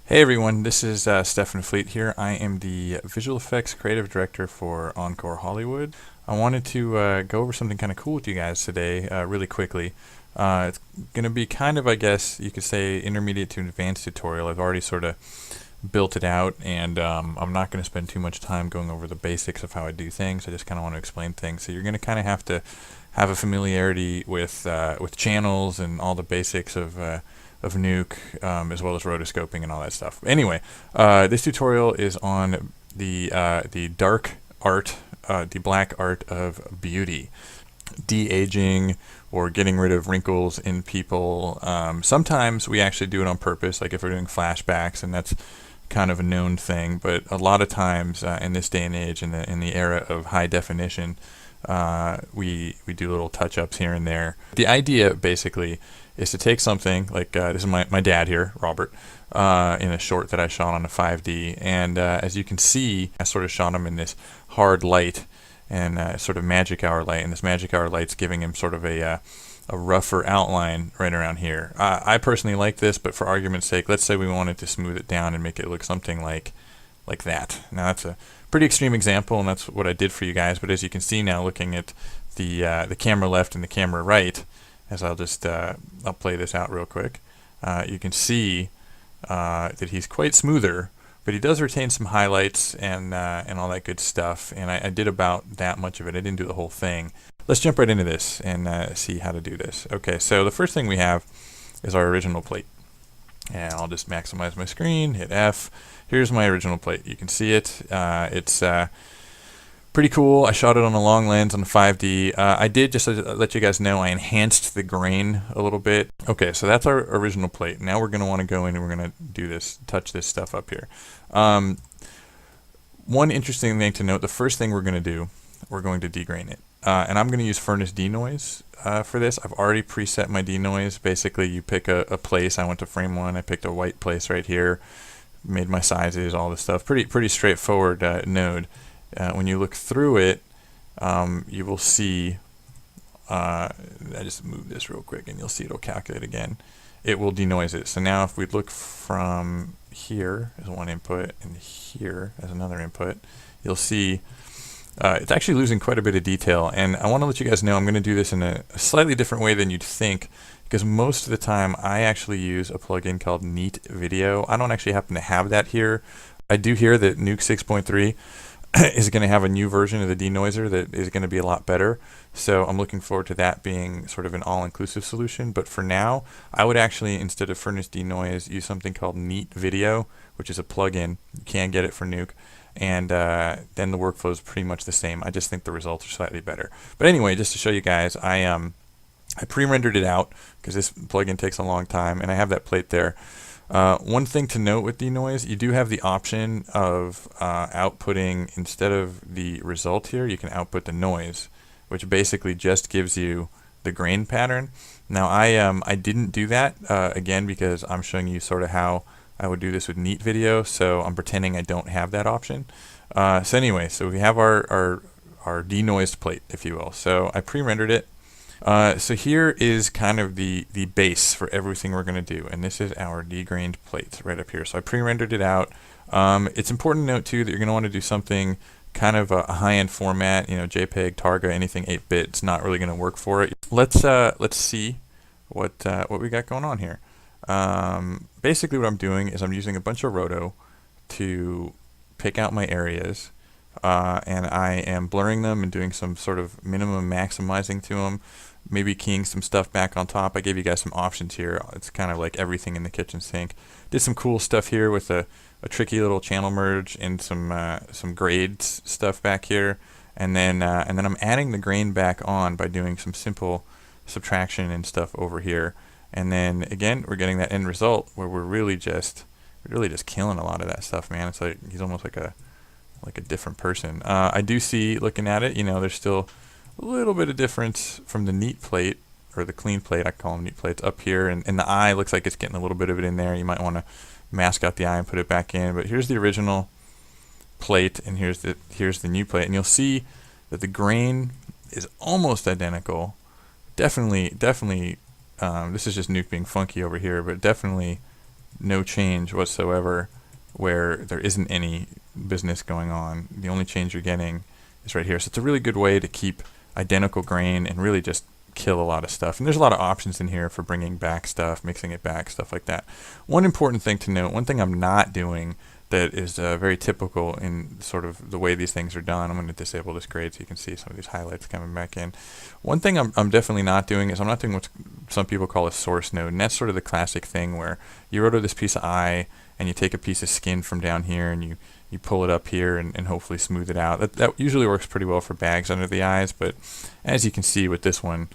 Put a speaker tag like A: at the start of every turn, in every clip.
A: Hey everyone, this is Stefan Fleet here. I am the Visual Effects Creative Director for Encore Hollywood. I wanted to go over something kind of cool with you guys today really quickly. It's going to be kind of, I guess, you could say intermediate to advanced tutorial. I've already sort of built it out, and I'm not going to spend too much time going over the basics of how I do things. I just kind of want to explain things. So you're going to kind of have to have a familiarity with channels and all the basics of NUKE, as well as rotoscoping and all that stuff. Anyway, this tutorial is on the dark art, the black art of beauty, de-aging or getting rid of wrinkles in people. Sometimes we actually do it on purpose, like if we're doing flashbacks, and that's kind of a known thing. But a lot of times in this day and age, in the era of high definition, we do little touch-ups here and there. The idea basically is to take something like this is my dad here, Robert, in a short that I shot on a 5D, and as you can see, I sort of shot him in this hard light and sort of magic hour light, and this magic hour light's giving him sort of a rougher outline right around here. I personally like this, but for argument's sake, let's say we wanted to smooth it down and make it look something like that. Now that's a pretty extreme example, and that's what I did for you guys, but as you can see now, looking at the camera left and the camera right, as I'll just I'll play this out real quick, you can see that he's quite smoother, but he does retain some highlights and all that good stuff, and I did about that much of it. I didn't do the whole thing. Let's jump right into this and see how to do this. Okay, so the first thing we have is our original plate, and I'll just maximize my screen, hit F. Here's my original plate. You can see it. It's pretty cool. I shot it on a long lens on 5D. I did, just to let you guys know, I enhanced the grain a little bit. Okay, so that's our original plate. Now we're going to want to go in and we're going to do this, touch this stuff up here. One interesting thing to note, the first thing we're going to do, we're going to degrain it. And I'm going to use Furnace Denoise for this. I've already preset my denoise. Basically, you pick a place. I went to frame 1. I picked a white place right here, made my sizes, all this stuff. Pretty straightforward node. When you look through it, you will see, I just move this real quick and you'll see it'll calculate again. It will denoise it. So now if we look from here as one input and here as another input, you'll see it's actually losing quite a bit of detail. And I want to let you guys know I'm going to do this in a slightly different way than you'd think, because most of the time I actually use a plugin called Neat Video. I don't actually happen to have that here. I do hear that NUKE 6.3 is going to have a new version of the denoiser that is going to be a lot better. So I'm looking forward to that being sort of an all-inclusive solution. But for now, I would actually, instead of Furnace Denoise, use something called Neat Video, which is a plugin. You can get it for NUKE. And then the workflow is pretty much the same. I just think the results are slightly better. But anyway, just to show you guys, I pre-rendered it out because this plugin takes a long time, and I have that plate there. One thing to note with denoise, you do have the option of outputting, instead of the result here, you can output the noise, which basically just gives you the grain pattern. Now I didn't do that, again, because I'm showing you sort of how I would do this with Neat Video, so I'm pretending I don't have that option. So anyway, so we have our denoised plate, if you will. So I pre-rendered it. So here is kind of the base for everything we're going to do, and this is our degrained plate right up here. So I pre-rendered it out. It's important to note too that you're going to want to do something kind of a high-end format, you know, JPEG, Targa, anything 8-bit. It's not really going to work for it. Let's see what we got going on here. Basically what I'm doing is I'm using a bunch of roto to pick out my areas, and I am blurring them and doing some sort of minimum maximizing to them, maybe keying some stuff back on top. I gave you guys some options here. It's kind of like everything in the kitchen sink. Did some cool stuff here with a tricky little channel merge and some grades stuff back here, and then I'm adding the grain back on by doing some simple subtraction and stuff over here. And then again, we're getting that end result where we're really just killing a lot of that stuff, man. It's like he's almost like a different person. I do see, looking at it, you know, there's still a little bit of difference from the neat plate, or the clean plate, I call them neat plates, up here, and the eye looks like it's getting a little bit of it in there. You might want to mask out the eye and put it back in. But here's the original plate, and here's the new plate, and you'll see that the grain is almost identical. Definitely. This is just NUKE being funky over here, but definitely no change whatsoever where there isn't any business going on. The only change you're getting is right here. So it's a really good way to keep identical grain and really just kill a lot of stuff. And there's a lot of options in here for bringing back stuff, mixing it back, stuff like that. One important thing to note, one thing I'm not doing that is very typical in sort of the way these things are done. I'm going to disable this grade so you can see some of these highlights coming back in. One thing I'm definitely not doing is I'm not doing what some people call a source node, and that's sort of the classic thing where you roto this piece of eye and you take a piece of skin from down here and you pull it up here and hopefully smooth it out. That usually works pretty well for bags under the eyes, but as you can see with this one,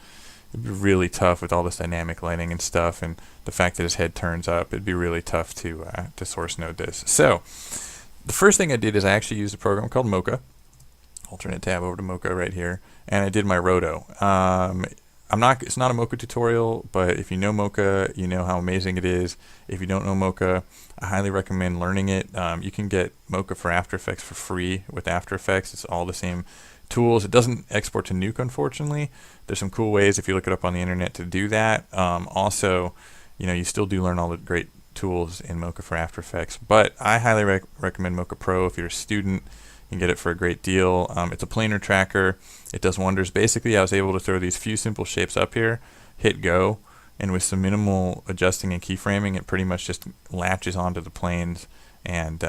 A: it'd be really tough with all this dynamic lighting and stuff, and the fact that his head turns up, it'd be really tough to source node this. So the first thing I did is I actually used a program called Mocha. Alternate tab over to Mocha right here, and I did my roto. It's not a Mocha tutorial, but if you know Mocha, you know how amazing it is. If you don't know Mocha, I highly recommend learning it. You can get Mocha for After Effects for free with After Effects. It's all the same tools. It doesn't export to Nuke, unfortunately. There's some cool ways if you look it up on the internet to do that. Also, you still do learn all the great tools in Mocha for After Effects, but I highly recommend Mocha Pro if you're a student. You can get it for a great deal. It's a planar tracker. It does wonders. Basically, I was able to throw these few simple shapes up here, hit go, and with some minimal adjusting and keyframing, it pretty much just latches onto the planes and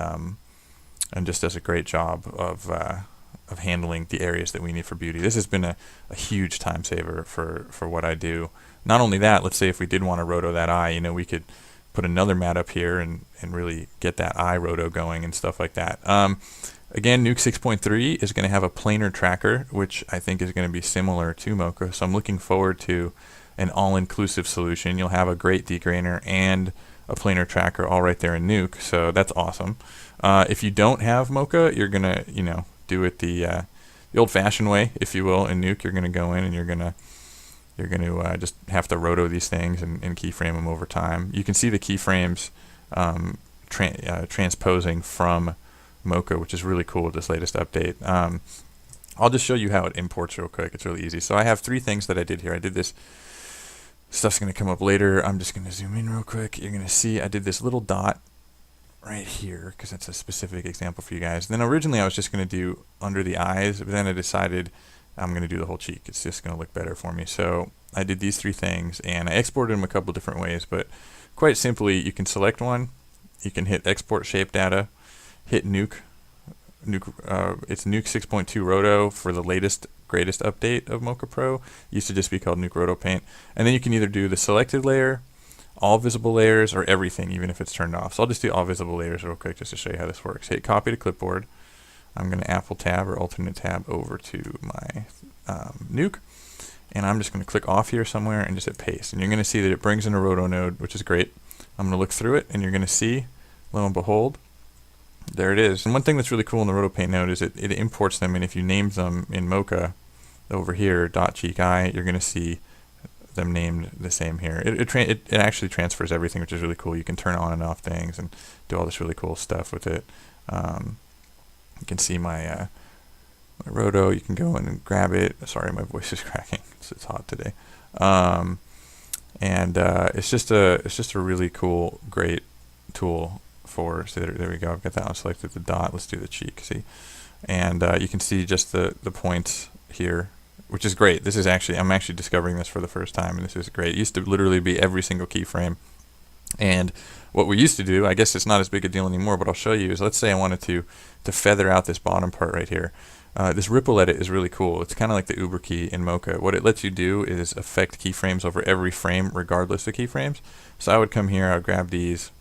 A: just does a great job of handling the areas that we need for beauty. This has been a huge time saver for what I do. Not only that, let's say if we did want to roto that eye, we could put another mat up here and really get that eye roto going and stuff like that. Again, Nuke 6.3 is going to have a planar tracker, which I think is going to be similar to Mocha, so I'm looking forward to an all-inclusive solution. You'll have a great degrainer and a planar tracker all right there in Nuke, so that's awesome. If you don't have Mocha, you're going to, do it the old-fashioned way, if you will. In Nuke, you're going to go in and you're going to just have to roto these things and keyframe them over time. You can see the keyframes transposing from Mocha, which is really cool with this latest update. I'll just show you how it imports real quick. It's really easy. So I have three things that I did here. I did this. Stuff's going to come up later. I'm just going to zoom in real quick. You're going to see I did this little dot right here because that's a specific example for you guys. Then originally I was just going to do under the eyes, but then I decided I'm going to do the whole cheek. It's just going to look better for me. So I did these three things, and I exported them a couple different ways, but quite simply, you can select one. You can hit Export Shape Data, hit Nuke. It's Nuke 6.2 Roto for the greatest update of Mocha Pro. It used to just be called Nuke Roto Paint. And then you can either do the selected layer, all visible layers, or everything, even if it's turned off. So I'll just do all visible layers real quick just to show you how this works. Hit Copy to Clipboard. I'm going to Apple tab or alternate tab over to my Nuke. And I'm just going to click off here somewhere and just hit Paste. And you're going to see that it brings in a Roto node, which is great. I'm going to look through it, and you're going to see, lo and behold, there it is. And one thing that's really cool in the Roto Paint node is it imports them, and if you name them in Mocha over here, dot cheek eye, you're going to see them named the same here. It actually transfers everything, which is really cool. You can turn on and off things and do all this really cool stuff with it. You can see my Roto. You can go in and grab it. Sorry, my voice is cracking. It's hot today. It's just a really cool, great tool for. So there we go. I've got that one selected. The dot. Let's do the cheek. See, and you can see just the points here, which is great. This is I'm actually discovering this for the first time, and this is great. It used to literally be every single keyframe. And what we used to do, I guess it's not as big a deal anymore, but I'll show you, is let's say I wanted to feather out this bottom part right here. This ripple edit is really cool. It's kind of like the Uber key in Mocha. What it lets you do is affect keyframes over every frame regardless of keyframes. So I would come here, I would grab these,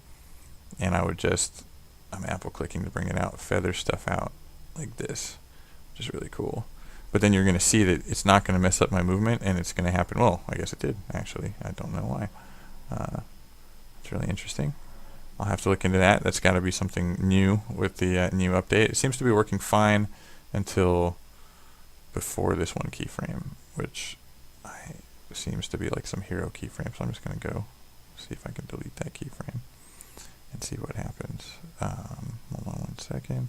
A: and I would just, I'm Apple clicking to bring it out, feather stuff out like this, which is really cool. But then you're going to see that it's not going to mess up my movement, and it's going to happen. Well, I guess it did, actually. I don't know why. It's really interesting. I'll have to look into that. That's got to be something new with the new update. It seems to be working fine until before this one keyframe, which seems to be like some hero keyframe. So I'm just going to go see if I can delete that keyframe and see what happens. Hold on 1 second.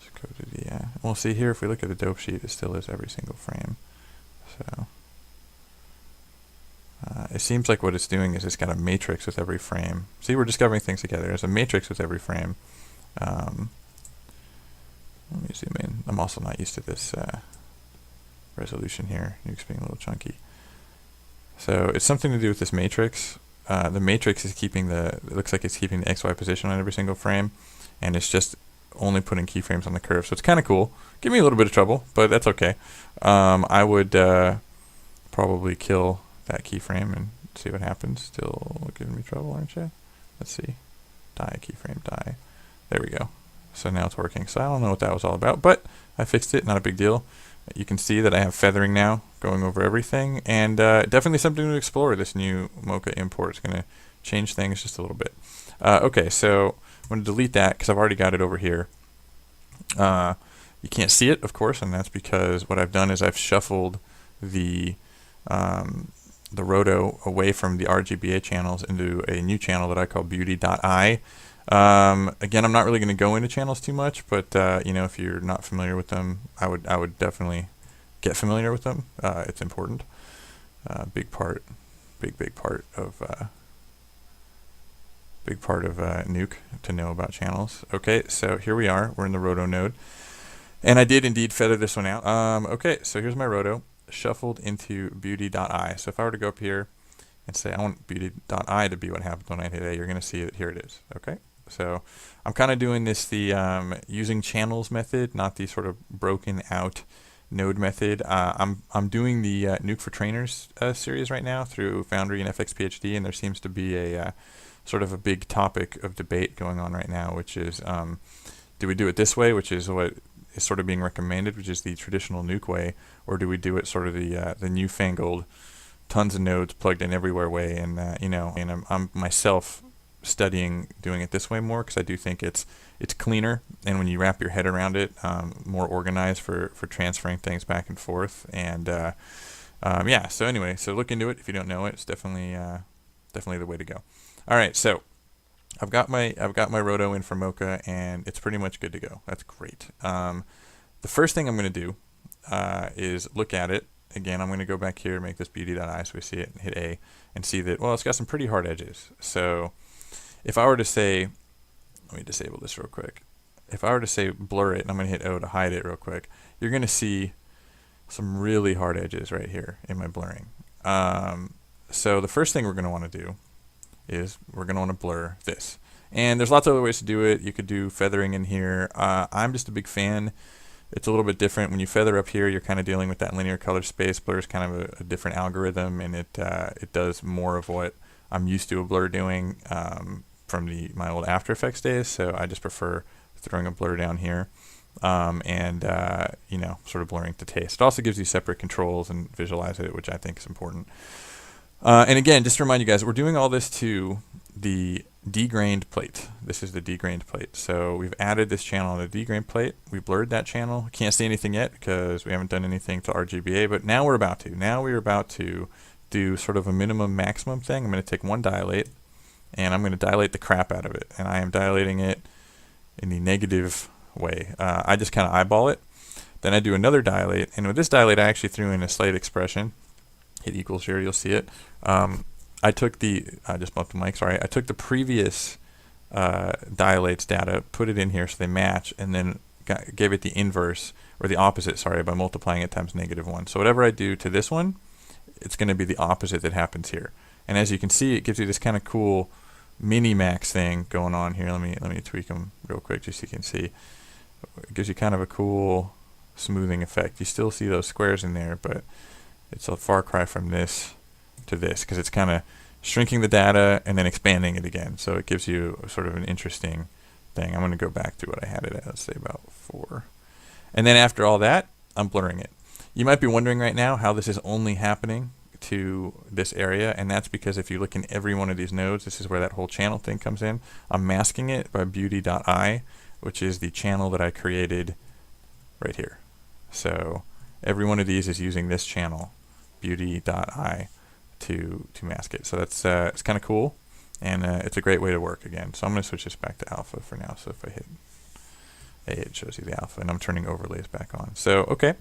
A: Let's go to the, we'll see here if we look at the dope sheet, it still is every single frame. So it seems like what it's doing is it's got a matrix with every frame. See, we're discovering things together. There's a matrix with every frame. Let me zoom in. I'm also not used to this resolution here. Nuke's being a little chunky. So it's something to do with this matrix. The matrix is keeping it looks like it's keeping the XY position on every single frame, and it's just only putting keyframes on the curve. So it's kind of cool. Give me a little bit of trouble, but that's okay. I would probably kill that keyframe and see what happens. Still giving me trouble, aren't you? Let's see. Die, keyframe, die. There we go. So now it's working. So I don't know what that was all about, but I fixed it. Not a big deal. You can see that I have feathering now going over everything, and definitely something to explore. This new Mocha import is going to change things just a little bit. Okay, so I'm going to delete that because I've already got it over here. You can't see it, of course, and that's because what I've done is I've shuffled the roto away from the RGBA channels into a new channel that I call beauty.I. Again, I'm not really going to go into channels too much, but you know, if you're not familiar with them, I would definitely get familiar with them. It's important. Big part of NUKE to know about channels. Okay, so here we are. We're in the roto node, and I did indeed feather this one out. Okay, so here's my roto shuffled into beauty.I. So if I were to go up here and say I want beauty.I to be what happens when I hit A, you're going to see it. Here it is. Okay. So I'm kind of doing this the using channels method, not the sort of broken out node method. I'm doing the NUKE for Trainers series right now through Foundry and FXPhD, and there seems to be a sort of a big topic of debate going on right now, which is do we do it this way, which is what is sort of being recommended, which is the traditional NUKE way, or do we do it sort of the newfangled tons of nodes plugged in everywhere way? And you know, and I'm myself studying doing it this way more because I do think it's cleaner, and when you wrap your head around it, more organized for transferring things back and forth. And yeah, so anyway, so look into it if you don't know it. It's definitely the way to go. All right, so I've got my roto in for Mocha, and it's pretty much good to go. That's great. The first thing I'm going to do is look at it. Again, I'm going to go back here, make this beauty.I so we see it, and hit A, and see that, well, it's got some pretty hard edges. So if I were to say, let me disable this real quick. If I were to say blur it, and I'm going to hit O to hide it real quick, you're going to see some really hard edges right here in my blurring. So the first thing we're going to want to do is we're going to want to blur this. And there's lots of other ways to do it. You could do feathering in here. I'm just a big fan. It's a little bit different. When you feather up here, you're kind of dealing with that linear color space. Blur is kind of a different algorithm, and it does more of what I'm used to a blur doing from my old After Effects days. So I just prefer throwing a blur down here and you know, sort of blurring to taste. It also gives you separate controls and visualize it, which I think is important. And again, just to remind you guys, we're doing all this to the degrained plate. This is the degrained plate. So we've added this channel on the degrained plate. We blurred that channel. Can't see anything yet because we haven't done anything to RGBA, but now we're about to. Now we're about to do sort of a minimum maximum thing. I'm going to take one dilate, and I'm going to dilate the crap out of it. And I am dilating it in the negative way. I just kind of eyeball it. Then I do another dilate, and with this dilate, I actually threw in a slight expression. Hit equals here, you'll see it. I took I just bumped the mic, sorry. I took the previous dilates data, put it in here so they match, and then gave it the inverse, or the opposite, sorry, by multiplying it times -1. So whatever I do to this one, it's going to be the opposite that happens here. And as you can see, it gives you this kind of cool mini-max thing going on here. Let me tweak them real quick just so you can see. It gives you kind of a cool smoothing effect. You still see those squares in there, but it's a far cry from this to this because it's kind of shrinking the data and then expanding it again. So it gives you sort of an interesting thing. I'm going to go back to what I had it at, let's say about 4. And then after all that, I'm blurring it. You might be wondering right now how this is only happening to this area, and that's because if you look in every one of these nodes, this is where that whole channel thing comes in. I'm masking it by beauty.I, which is the channel that I created right here. So every one of these is using this channel, beauty.I, to mask it. So that's it's kind of cool, and it's a great way to work again. So I'm going to switch this back to alpha for now. So if I hit it shows you the alpha, and I'm turning overlays back on. So okay,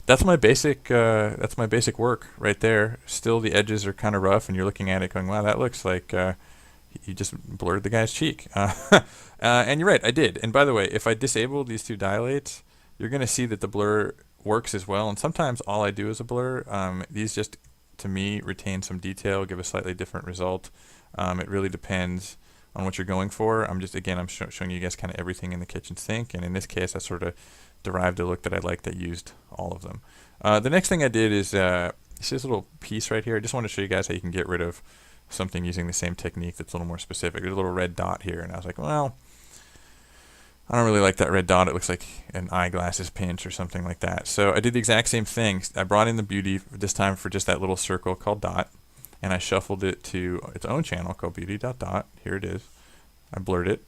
A: that's my basic work right there. Still, the edges are kind of rough, and you're looking at it going, wow, that looks like you just blurred the guy's cheek. And you're right, I did. And by the way, if I disable these two dilates, you're going to see that the blur works as well. And sometimes all I do is a blur. These just, to me, retain some detail, give a slightly different result. It really depends on what you're going for. I'm showing you guys kind of everything in the kitchen sink. And in this case, I sort of derived a look that I liked that used all of them. The next thing I did is, see this little piece right here? I just want to show you guys how you can get rid of something using the same technique that's a little more specific. There's a little red dot here, and I was like, well, I don't really like that red dot. It looks like an eyeglasses pinch or something like that. So I did the exact same thing. I brought in the beauty this time for just that little circle called dot, and I shuffled it to its own channel called beauty.dot. Here it is. I blurred it.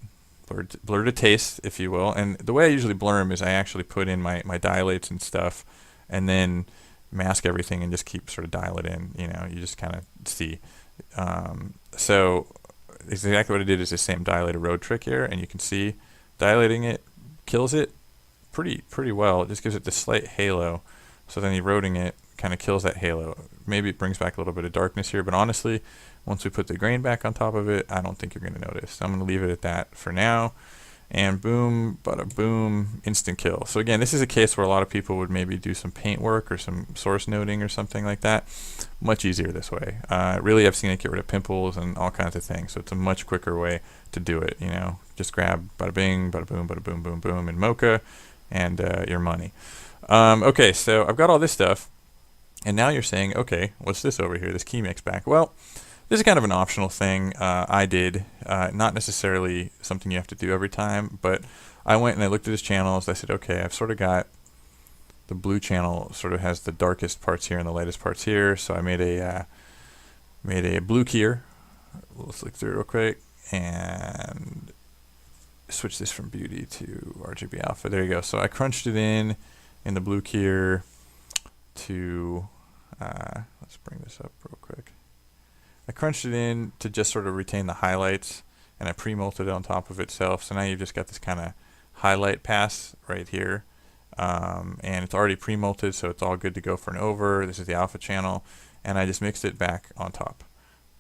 A: Blurred a taste, if you will. And the way I usually blur them is I actually put in my dilates and stuff, and then mask everything and just keep sort of dial it in. You know, you just kind of see. So exactly what I did is the same dilated road trick here, and you can see dilating it kills it pretty well. It just gives it this slight halo. So then eroding it kind of kills that halo. Maybe it brings back a little bit of darkness here, but honestly, once we put the grain back on top of it, I don't think you're going to notice. So I'm going to leave it at that for now. And boom, bada boom, instant kill. So again, this is a case where a lot of people would maybe do some paint work or some source noting or something like that. Much easier this way. Really, I've seen it get rid of pimples and all kinds of things. So it's a much quicker way to do it. You know, just grab bada bing, bada boom, boom, boom, and Mocha, and your money. Okay, so I've got all this stuff, and now you're saying, okay, what's this over here? This key mix back. Well, this is kind of an optional thing I did, not necessarily something you have to do every time, but I went and I looked at his channels. I said, okay, I've sort of got the blue channel sort of has the darkest parts here and the lightest parts here, so I made a blue keyer. Let's look through it real quick and switch this from beauty to RGB alpha. There you go. So I crunched it in the blue keyer to let's bring this up real quick. I crunched it in to just sort of retain the highlights, and I pre-molted it on top of itself. So now you've just got this kind of highlight pass right here, and it's already pre-molted, so it's all good to go for an over. This is the alpha channel, and I just mixed it back on top.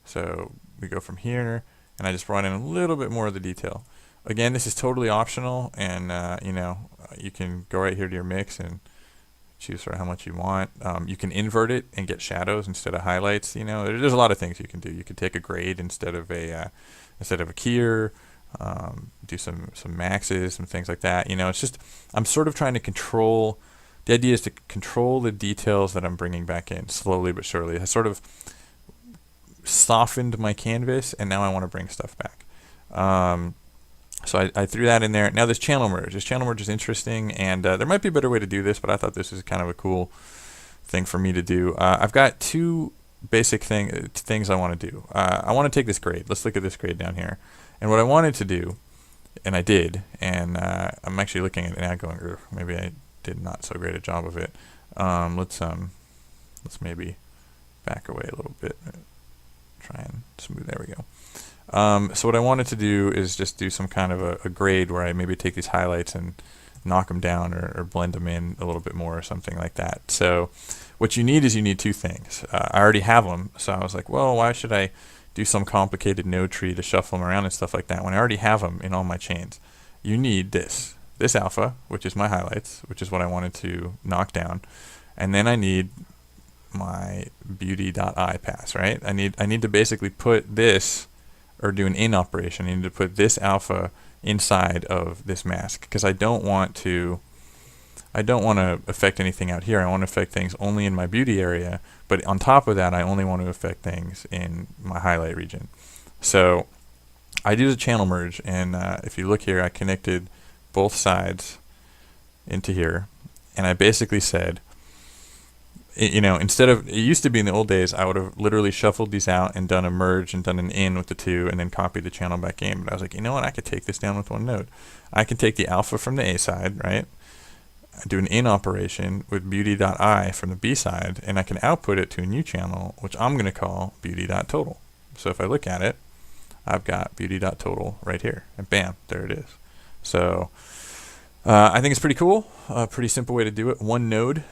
A: So we go from here, and I just brought in a little bit more of the detail. Again, this is totally optional, and you know, you can go right here to your mix and choose for how much you want. You can invert it and get shadows instead of highlights. You know, there's a lot of things you can do. You could take a grade instead of a keyer, do some maxes, some things like that. You know, it's just I'm sort of trying to control. The idea is to control the details that I'm bringing back in slowly but surely. I sort of softened my canvas, and now I want to bring stuff back. So I threw that in there. Now this channel merge. This channel merge is interesting, and there might be a better way to do this, but I thought this was kind of a cool thing for me to do. I've got two basic things I want to do. I want to take this grade. Let's look at this grade down here. And what I wanted to do, and I did, and I'm actually looking at it now going, maybe I did not so great a job of it. Let's maybe back away a little bit. Try and smooth. There we go. So what I wanted to do is just do some kind of a grade where I maybe take these highlights and knock them down or blend them in a little bit more or something like that. So what you need is two things. I already have them, so I was like, well, why should I do some complicated node tree to shuffle them around and stuff like that when I already have them in all my chains? You need this alpha, which is my highlights, which is what I wanted to knock down, and then I need my beauty.I pass, right? I need to basically put this, or do an in operation. I need to put this alpha inside of this mask because I don't want to affect anything out here. I want to affect things only in my beauty area, but on top of that, I only want to affect things in my highlight region. So I do the channel merge, and if you look here, I connected both sides into here, and I basically said, you know, instead of, it used to be in the old days, I would have literally shuffled these out and done a merge and done an in with the two and then copied the channel back in. But I was like, you know what, I could take this down with one node. I can take the alpha from the A side, right? I do an in operation with beauty.I from the B side, and I can output it to a new channel, which I'm going to call beauty.total. So if I look at it, I've got beauty.total right here, and bam, there it is. So I think it's pretty cool. Pretty simple way to do it. One node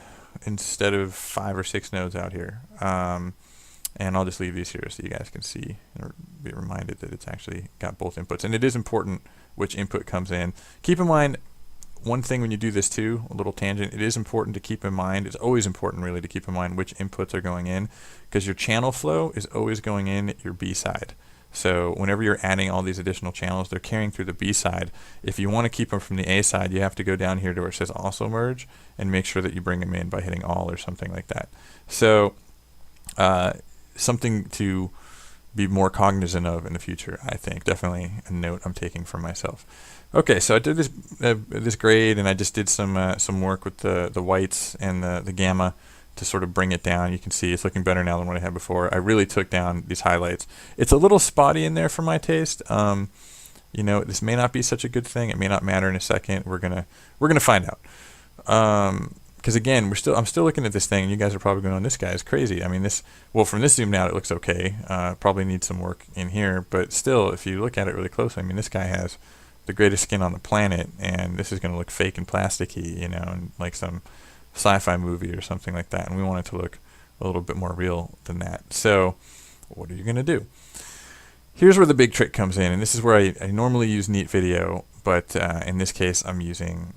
A: instead of 5 or 6 nodes out here. And I'll just leave these here so you guys can see or be reminded that it's actually got both inputs. And it is important which input comes in. Keep in mind, one thing when you do this too, a little tangent, it is important to keep in mind, it's always important really to keep in mind which inputs are going in, because your channel flow is always going in your B side. So whenever you're adding all these additional channels, they're carrying through the B side. If you want to keep them from the A side, you have to go down here to where it says also merge and make sure that you bring them in by hitting all or something like that. So something to be more cognizant of in the future, I think. Definitely a note I'm taking for myself. Okay, so I did this this grade, and I just did some work with the whites and the gamma to sort of bring it down. You can see it's looking better now than what I had before. I really took down these highlights. It's a little spotty in there for my taste. You know, this may not be such a good thing. It may not matter in a second. We're gonna find out. Because again, I'm still looking at this thing, and you guys are probably going, "This guy is crazy." I mean, well, from this zoomed out, it looks okay. Probably needs some work in here, but still, if you look at it really closely, I mean, this guy has the greatest skin on the planet, and this is going to look fake and plasticky, you know, and like some sci-fi movie or something like that. And we want it to look a little bit more real than that. So, what are you going to do? Here's where the big trick comes in, and this is where I normally use Neat Video, but in this case, I'm using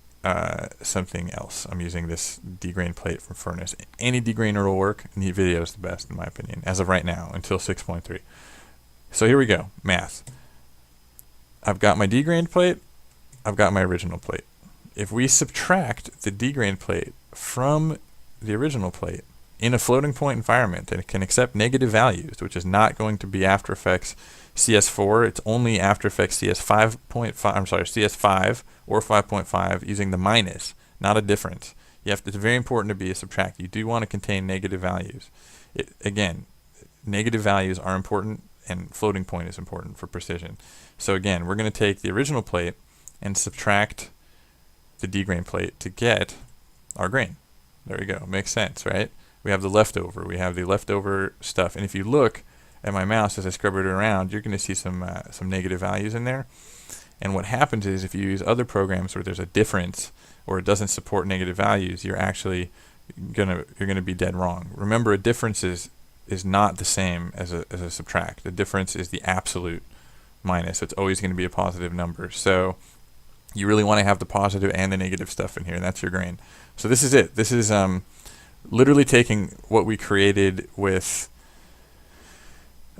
A: something else. I'm using this degrain plate from Furnace. Any degrainer will work. Neat Video is the best, in my opinion, as of right now, until 6.3. So here we go. Math. I've got my degrained plate. I've got my original plate. If we subtract the degrained plate from the original plate in a floating point environment that can accept negative values, which is not going to be After Effects CS4, it's only After Effects CS5.5. I'm sorry, CS5 or 5.5 using the minus, not a difference. It's very important to be a subtract. You do want to contain negative values. Again, negative values are important, and floating point is important for precision. So again, we're going to take the original plate and subtract the degrain plate to get our grain. There we go. Makes sense, right? We have the leftover. We have the leftover stuff. And if you look at my mouse as I scrub it around, you're going to see some negative values in there. And what happens is if you use other programs where there's a difference or it doesn't support negative values, you're actually gonna be dead wrong. Remember, a difference is not the same as a subtract. The difference is the absolute minus. It's always going to be a positive number. So you really want to have the positive and the negative stuff in here, and that's your grain. So this is it. This is literally taking what we created with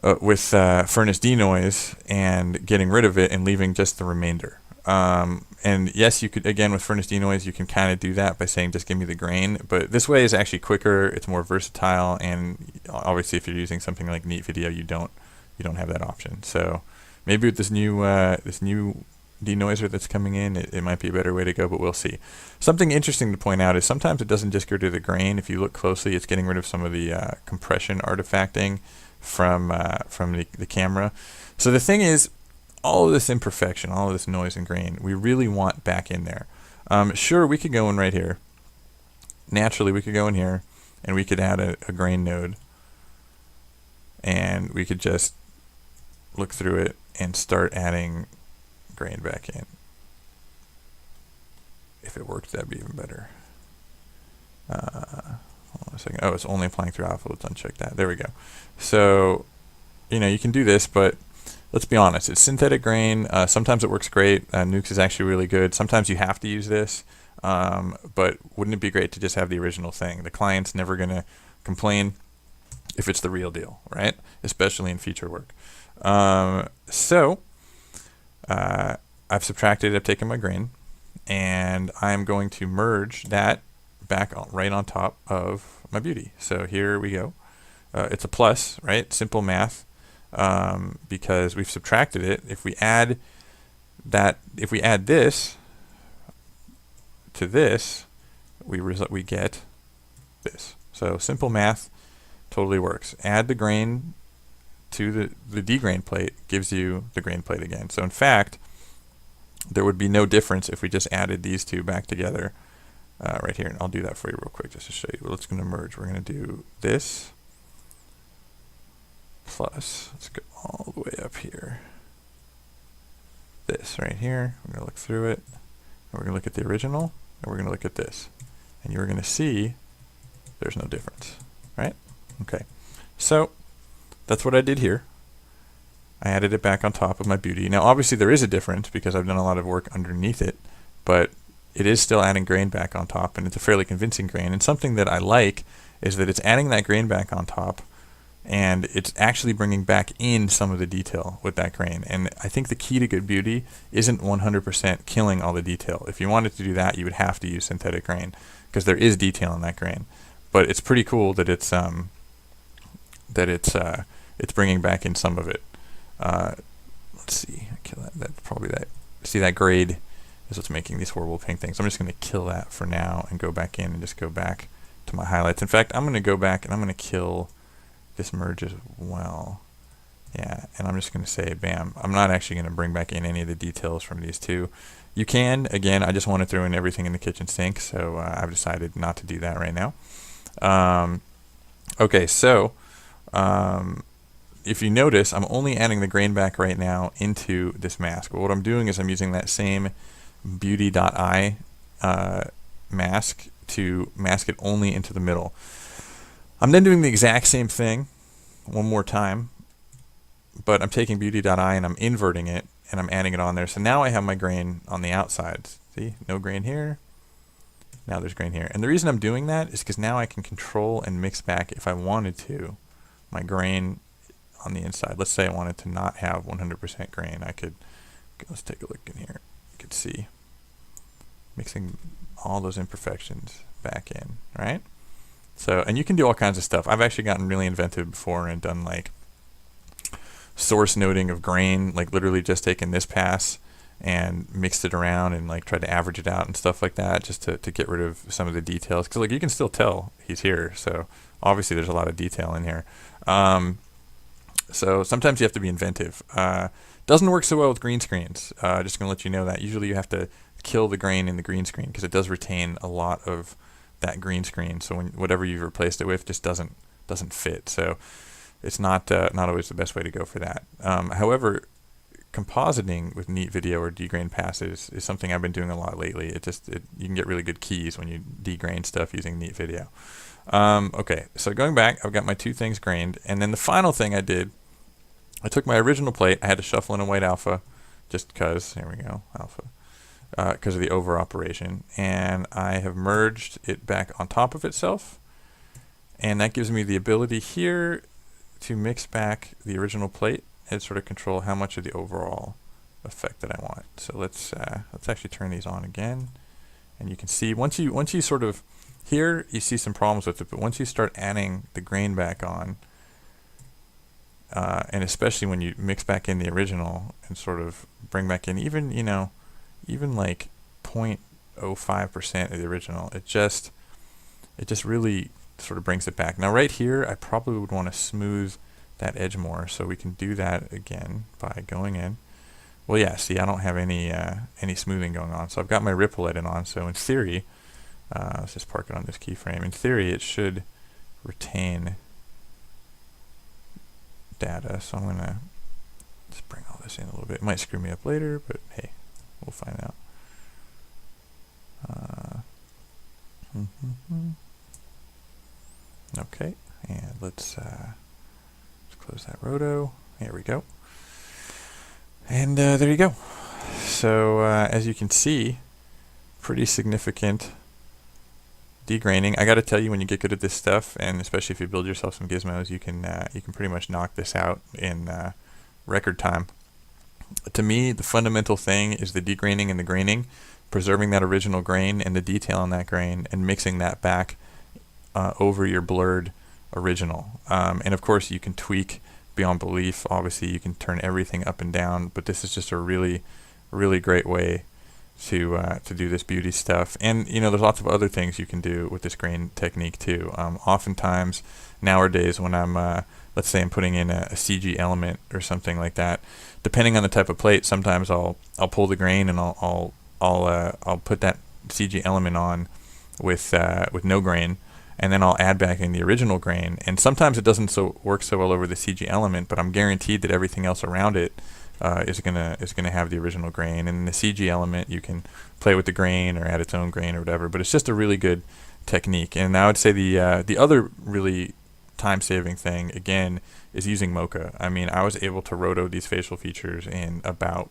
A: Furnace Denoise and getting rid of it and leaving just the remainder. And yes, you could, again, with Furnace Denoise, you can kind of do that by saying just give me the grain, but this way is actually quicker, it's more versatile, and obviously if you're using something like Neat Video, you don't have that option. So maybe with this new denoiser that's coming in, it might be a better way to go, but we'll see. Something interesting to point out is sometimes it doesn't just go to the grain. If you look closely, it's getting rid of some of the compression artifacting from the camera. So the thing is, all of this imperfection, all of this noise and grain, we really want back in there. Sure, we could go in right here. Naturally, we could go in here and we could add a grain node, and we could just look through it and start adding grain back in. If it worked, that'd be even better. Hold on a second. Oh, it's only applying through alpha. Let's uncheck that. There we go. So, you can do this, but let's be honest. It's synthetic grain. Sometimes it works great. NUKE's is actually really good. Sometimes you have to use this, but wouldn't it be great to just have the original thing? The client's never going to complain if it's the real deal, right? Especially in feature work. So I've subtracted, I've taken my grain, and I'm going to merge that back right on top of my beauty. So here we go. It's a plus, right? Simple math, because we've subtracted it. If we add this to this, we get this. So simple math totally works. Add the grain to the degrain plate gives you the grain plate again. So in fact, there would be no difference if we just added these two back together right here. And I'll do that for you real quick just to show you. Well, it's going to merge. We're going to do this plus, let's go all the way up here. This right here, we're going to look through it. we're going to look at the original, and we're going to look at this. And you're going to see there's no difference, right? Okay, so that's what I did here. I added it back on top of my beauty. Now obviously there is a difference because I've done a lot of work underneath it, but it is still adding grain back on top, and it's a fairly convincing grain. And something that I like is that it's adding that grain back on top, and it's actually bringing back in some of the detail with that grain. And I think the key to good beauty isn't 100% killing all the detail. If you wanted to do that, you would have to use synthetic grain because there is detail in that grain. But it's pretty cool that it's bringing back in some of it. Let's see, kill that. That's probably that. See, that grade is what's making these horrible pink things. I'm just going to kill that for now and go back in and just go back to my highlights. In fact, I'm going to go back and I'm going to kill this merge as well. Yeah, and I'm just going to say bam. I'm not actually going to bring back in any of the details from these two. You can, again, I just want to throw in everything in the kitchen sink, so I've decided not to do that right now. Okay, so if you notice, I'm only adding the grain back right now into this mask. But what I'm doing is I'm using that same beauty.eye mask to mask it only into the middle. I'm then doing the exact same thing one more time, but I'm taking beauty.eye and I'm inverting it and I'm adding it on there. So now I have my grain on the outside. See, no grain here. Now there's grain here. And the reason I'm doing that is because now I can control and mix back, if I wanted to, my grain on the inside. Let's say I wanted to not have 100% grain. I could, let's take a look in here. You could see mixing all those imperfections back in, right? So, and you can do all kinds of stuff. I've actually gotten really inventive before and done like source noting of grain, like literally just taken this pass and mixed it around and like tried to average it out and stuff like that, just to get rid of some of the details. Because like you can still tell he's here, so obviously there's a lot of detail in here. So sometimes you have to be inventive. Doesn't work so well with green screens. Just gonna let you know that. Usually you have to kill the grain in the green screen because it does retain a lot of that green screen. So when whatever you've replaced it with just doesn't fit. So it's not always the best way to go for that. However, compositing with neat video or degrain passes is something I've been doing a lot lately. You can get really good keys when you degrain stuff using neat video. Okay, so going back, I've got my two things grained, and then the final thing I did, I took my original plate. I had to shuffle in a white alpha, just because. There we go, alpha, because of the over operation, and I have merged it back on top of itself, and that gives me the ability here to mix back the original plate and sort of control how much of the overall effect that I want. So let's actually turn these on again, and you can see once you sort of here you see some problems with it, but once you start adding the grain back on, and especially when you mix back in the original and sort of bring back in even like 0.05% of the original, it just really sort of brings it back. Now right here I probably would want to smooth that edge more, so we can do that again by going in. Well, yeah, see, I don't have any smoothing going on, so I've got my ripple edit on. So in theory, let's just park it on this keyframe. In theory, it should retain data. So I'm gonna just bring all this in a little bit. It might screw me up later, but hey, we'll find out. Okay, and let's close that roto. There we go. And there you go. So as you can see, pretty significant degraining. I got to tell you, when you get good at this stuff, and especially if you build yourself some gizmos, you can pretty much knock this out in record time. To me, the fundamental thing is the degraining and the graining, preserving that original grain and the detail on that grain, and mixing that back over your blurred original. And of course, you can tweak beyond belief. Obviously, you can turn everything up and down, but this is just a really, really great way to do this beauty stuff. And there's lots of other things you can do with this grain technique too. Oftentimes nowadays, when I'm let's say I'm putting in a CG element or something like that, depending on the type of plate, sometimes I'll pull the grain and I'll put that CG element on with no grain, and then I'll add back in the original grain. And sometimes it doesn't work so well over the CG element, but I'm guaranteed that everything else around it is gonna have the original grain, and in the CG element you can play with the grain or add its own grain or whatever. But it's just a really good technique. And I would say the other really time-saving thing again is using Mocha. I mean, I was able to roto these facial features in about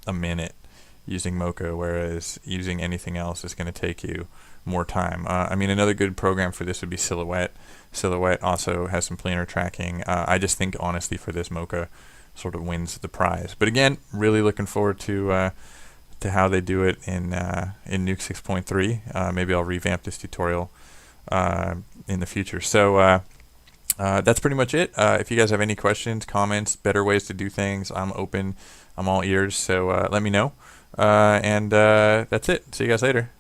A: a minute using Mocha, whereas using anything else is going to take you more time. I mean, another good program for this would be Silhouette. Silhouette also has some planar tracking. I just think, honestly, for this, Mocha sort of wins the prize. But again, really looking forward to how they do it in NUKE 6.3. Maybe I'll revamp this tutorial in the future. So that's pretty much it. If you guys have any questions, comments, better ways to do things, I'm open. I'm all ears. So let me know. And that's it. See you guys later.